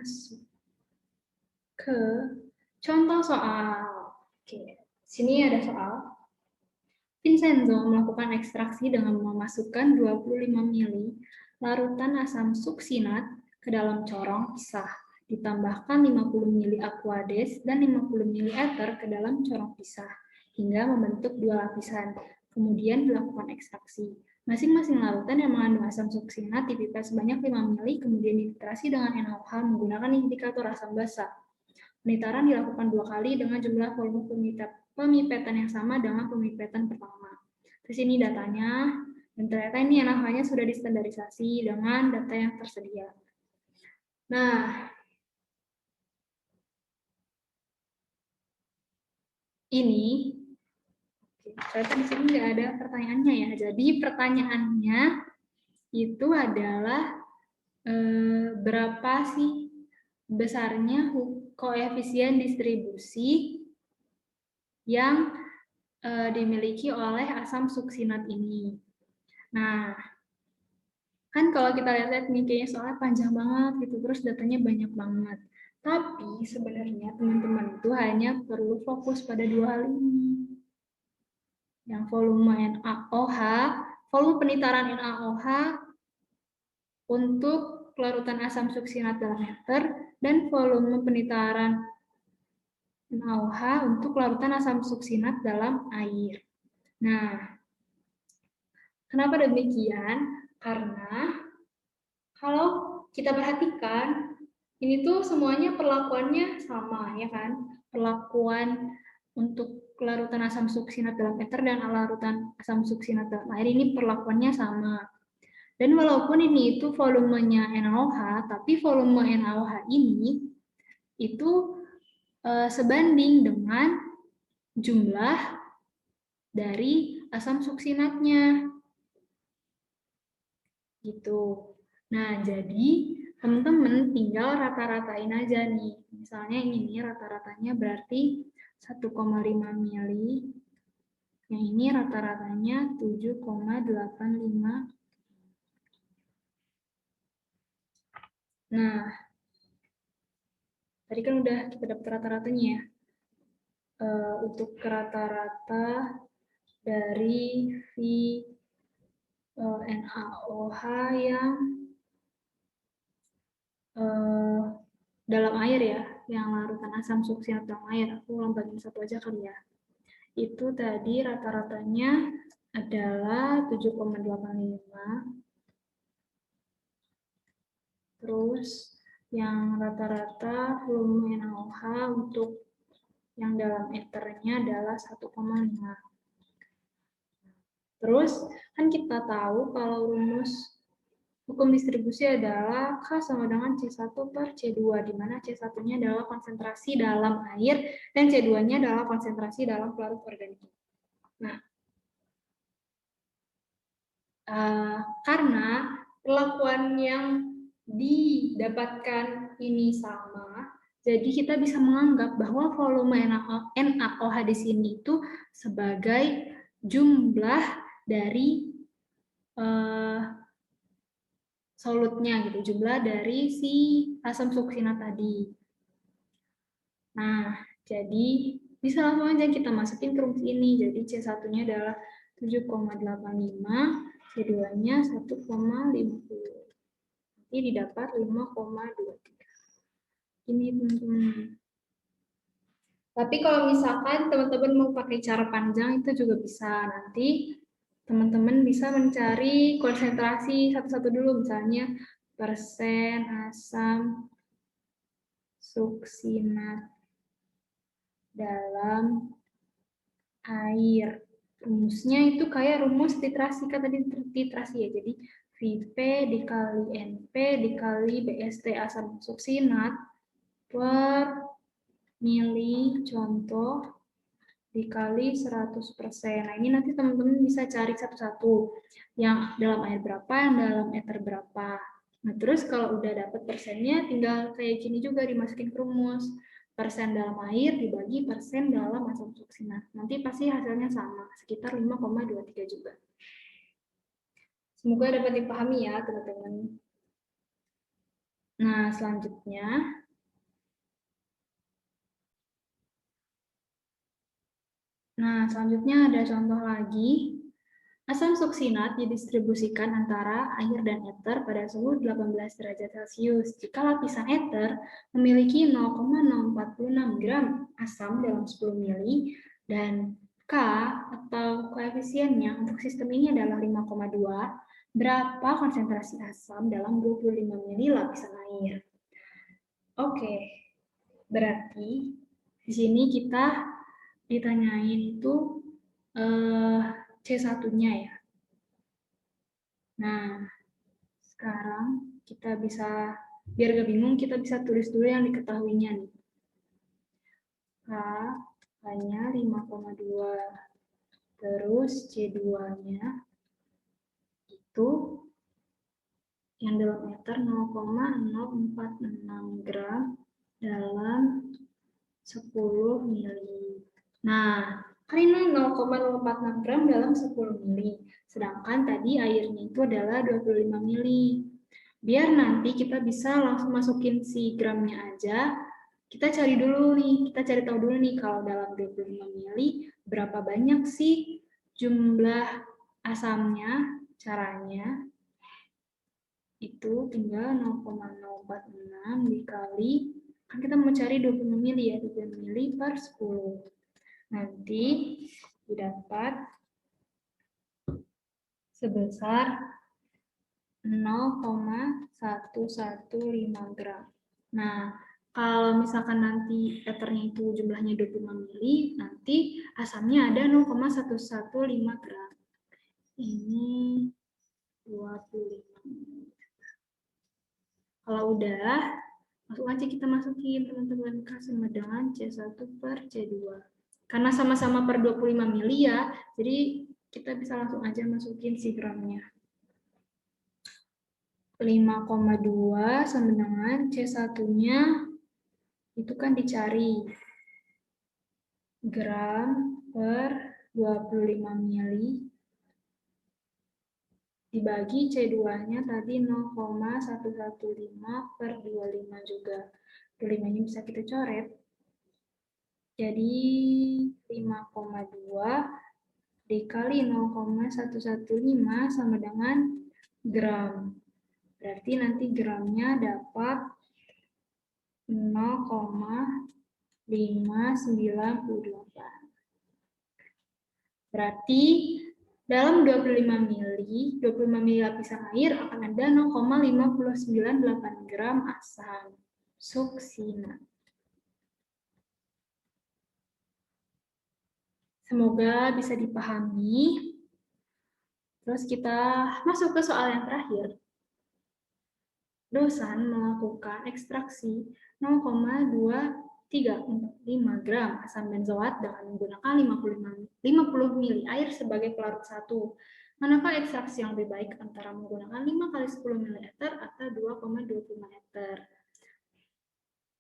masuk ke contoh soal. Oke, sini ada soal. Vincenzo melakukan ekstraksi dengan memasukkan 25 mili larutan asam suksinat ke dalam corong pisah. Ditambahkan 50 mili aquades dan 50 mili ether ke dalam corong pisah hingga membentuk dua lapisan. Kemudian dilakukan ekstraksi. Masing-masing larutan yang mengandung asam suksinat dipipet sebanyak 5 mili, kemudian dititrasi dengan NaOH menggunakan indikator asam basa. Penitaran dilakukan 2 kali dengan jumlah volume pemipetan yang sama dengan pemipetan pertama. Di sini datanya, dan ternyata ini NaOH-nya sudah distandarisasi dengan data yang tersedia. Nah, ini, ternyata di sini nggak ada pertanyaannya ya. Jadi pertanyaannya itu adalah berapa sih besarnya koefisien distribusi yang dimiliki oleh asam suksinat ini. Nah, kan kalau kita lihat nih kayaknya soalnya panjang banget gitu, terus datanya banyak banget. Tapi sebenarnya teman-teman itu hanya perlu fokus pada dua hal ini. Yang volume NaOH, volume penitaran NaOH untuk larutan asam suksinat dalam ether, dan volume penitaran NaOH untuk larutan asam suksinat dalam air. Nah, kenapa demikian? Karena kalau kita perhatikan, ini tuh semuanya perlakuannya sama, ya kan? Perlakuan untuk larutan asam suksinat dalam ether dan larutan asam suksinat dalam air ini perlakuannya sama. Dan walaupun ini itu volumenya NaOH, tapi volume NaOH ini itu sebanding dengan jumlah dari asam suksinatnya. Gitu. Nah, jadi teman-teman tinggal rata-ratain aja nih. Misalnya ini rata-ratanya berarti 1,5 mili. Yang ini rata-ratanya 7,85. Nah, tadi kan udah kita dapat rata-ratanya ya. Untuk rata-rata dari NaOH yang dalam air ya, yang larutan asam suksinat dalam air. Aku lambatin satu aja kali ya. Itu tadi rata-ratanya adalah 7,85. Terus yang rata-rata volume NaOH untuk yang dalam ethernya adalah 1,5. Terus kan kita tahu kalau rumus hukum distribusi adalah K sama dengan C1 per C2, di mana C1-nya adalah konsentrasi dalam air dan C2-nya adalah konsentrasi dalam pelarut organik. Nah, karena perlakuan yang didapatkan ini sama, jadi kita bisa menganggap bahwa volume NaOH di sini itu sebagai jumlah dari solutnya gitu, jumlah dari si asam suksinat tadi. Nah, jadi bisa langsung aja kita masukin ke rumus ini. Jadi C1-nya adalah 7,85, C2-nya 1,50. Nanti didapat 5,23. Ini teman-teman. Tapi kalau misalkan teman-teman mau pakai cara panjang itu juga bisa. Nanti teman-teman bisa mencari konsentrasi satu-satu dulu, misalnya persen asam suksinat dalam air. Rumusnya itu kayak rumus titrasi, kan tadi titrasi ya. Jadi Vp dikali Np dikali BST asam suksinat per mili contoh dikali 100%. Nah, ini nanti teman-teman bisa cari satu-satu. Yang dalam air berapa, yang dalam ether berapa. Nah, terus kalau udah dapat persennya, tinggal kayak gini juga dimasukin ke rumus. Persen dalam air dibagi persen dalam asam suksinat. Nanti pasti hasilnya sama, sekitar 5,23 juga. Semoga dapat dipahami ya, teman-teman. Nah, selanjutnya ada contoh lagi. Asam suksinat didistribusikan antara air dan eter pada suhu 18 derajat Celcius. Jika lapisan eter memiliki 0,046 gram asam dalam 10 mili dan K atau koefisiennya untuk sistem ini adalah 5,2, berapa konsentrasi asam dalam 25 mili lapisan air? Oke, berarti di sini kita ditanyain itu C1-nya ya. Nah, sekarang kita bisa, biar gak bingung, kita bisa tulis dulu yang diketahuinya nih. K hanya 5,2. Terus C2-nya itu yang dalam meter 0,046 gram dalam 10 mili. Nah, karena 0,046 gram dalam 10 mili. Sedangkan tadi airnya itu adalah 25 mili. Biar nanti kita bisa langsung masukin si gramnya aja, kita cari dulu nih, kita cari tahu dulu nih kalau dalam 25 mili berapa banyak sih jumlah asamnya. Caranya itu tinggal 0,046 dikali, kan kita mau cari 25 mili ya, 25 mili per 10. Nanti didapat sebesar 0,115 gram. Nah, kalau misalkan nanti eternya itu jumlahnya 25 mili, nanti asamnya ada 0,115 gram. Ini 25 mili. Kalau udah, langsung aja kita masukin teman-teman, K sama dengan C1 per C2. Karena sama-sama per 25 mili ya, jadi kita bisa langsung aja masukin si gramnya. 5,2 sama dengan C1-nya itu kan dicari gram per 25 mili dibagi C2-nya tadi 0,115 per 25 juga. 25-nya bisa kita coret. Jadi 5,2 dikali 0,115 sama dengan gram. Berarti nanti gramnya dapat 0,598. Berarti dalam 25 mili lapisan air akan ada 0,598 gram asam suksinat. Semoga bisa dipahami. Terus kita masuk ke soal yang terakhir. Dosan melakukan ekstraksi 0,2345 gram asam benzoat dengan menggunakan 50 mili air sebagai pelarut satu. Manakah ekstraksi yang lebih baik antara menggunakan 5 kali 10 ml atau 2,25 liter?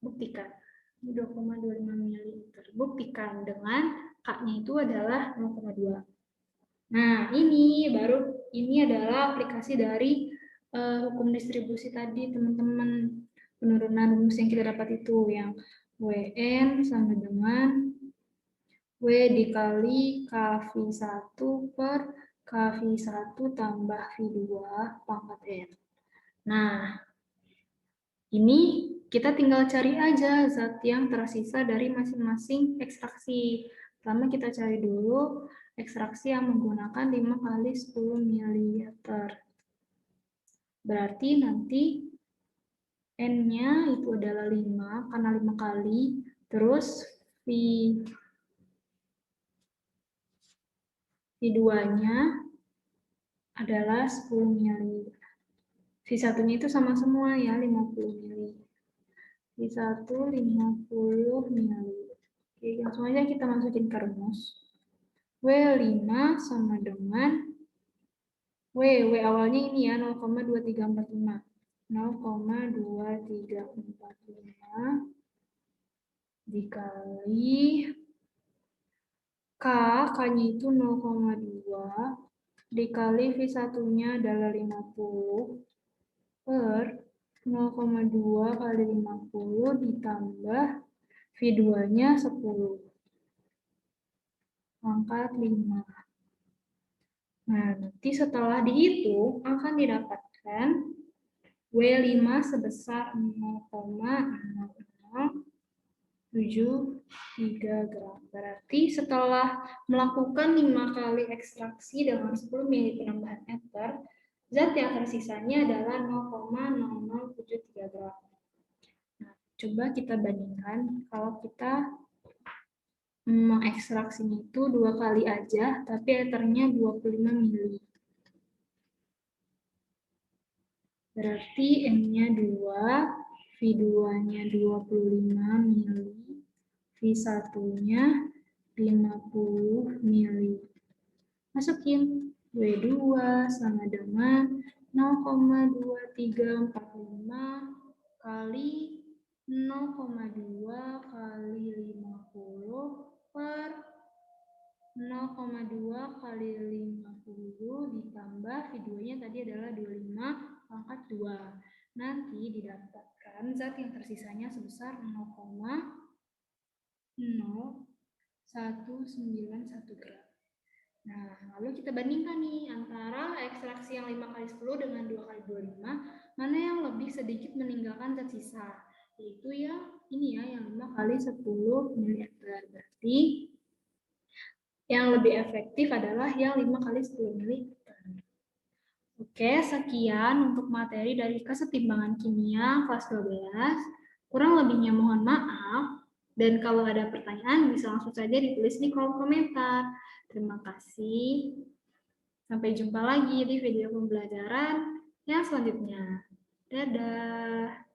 Buktikan. 2,25 ml. Buktikan dengan K-nya itu adalah 0,2. Nah, ini adalah aplikasi dari hukum distribusi tadi, teman-teman. Penurunan rumus yang kita dapat itu yang WN sama dengan W dikali KV1 per KV1 tambah V2 pangkat N. Nah, ini kita tinggal cari aja zat yang tersisa dari masing-masing ekstraksi. Pertama kita cari dulu ekstraksi yang menggunakan 5 kali 10 ml. Berarti nanti N-nya itu adalah 5, karena 5 kali. Terus V2-nya adalah 10 ml. V1-nya itu sama semua ya, 50 ml. V1 50 ml. Oke, langsung aja kita masukin ke rumus. W5 sama dengan W awalnya ini ya, 0,2345. 0,2345 dikali K, K-nya itu 0,2 dikali V1-nya adalah 50 per 0,2 kali 50 ditambah V2-nya 10. Pangkat 5. Nah, nanti setelah dihitung akan didapatkan W5 sebesar 0,0073 gram. Berarti setelah melakukan 5 kali ekstraksi dengan 10 ml penambahan ether, zat yang tersisanya adalah 0,0073 gram. Nah, coba kita bandingkan kalau kita mengekstraksinya itu 2 kali aja, tapi ethernya 25 ml. Berarti M-nya 2, V2-nya 25 ml, V1-nya 50 ml. Masukin W2 sama dengan 0,2345 kali 0,2 kali 50 per 0,2 kali 50 ditambah V2-nya tadi adalah 25 pangkat 2. Nanti didapatkan zat yang tersisanya sebesar 0,0191 gram. Nah, lalu kita bandingkan nih antara ekstraksi yang 5 kali 10 dengan 2 kali 25, mana yang lebih sedikit meninggalkan zat sisa? Yaitu yang ini ya, yang 5 kali 10 ml. Berarti yang lebih efektif adalah yang 5 kali 10 ml. Oke, sekian untuk materi dari kesetimbangan kimia kelas 12. Kurang lebihnya mohon maaf. Dan kalau ada pertanyaan bisa langsung saja ditulis di kolom komentar. Terima kasih. Sampai jumpa lagi di video pembelajaran yang selanjutnya. Dadah.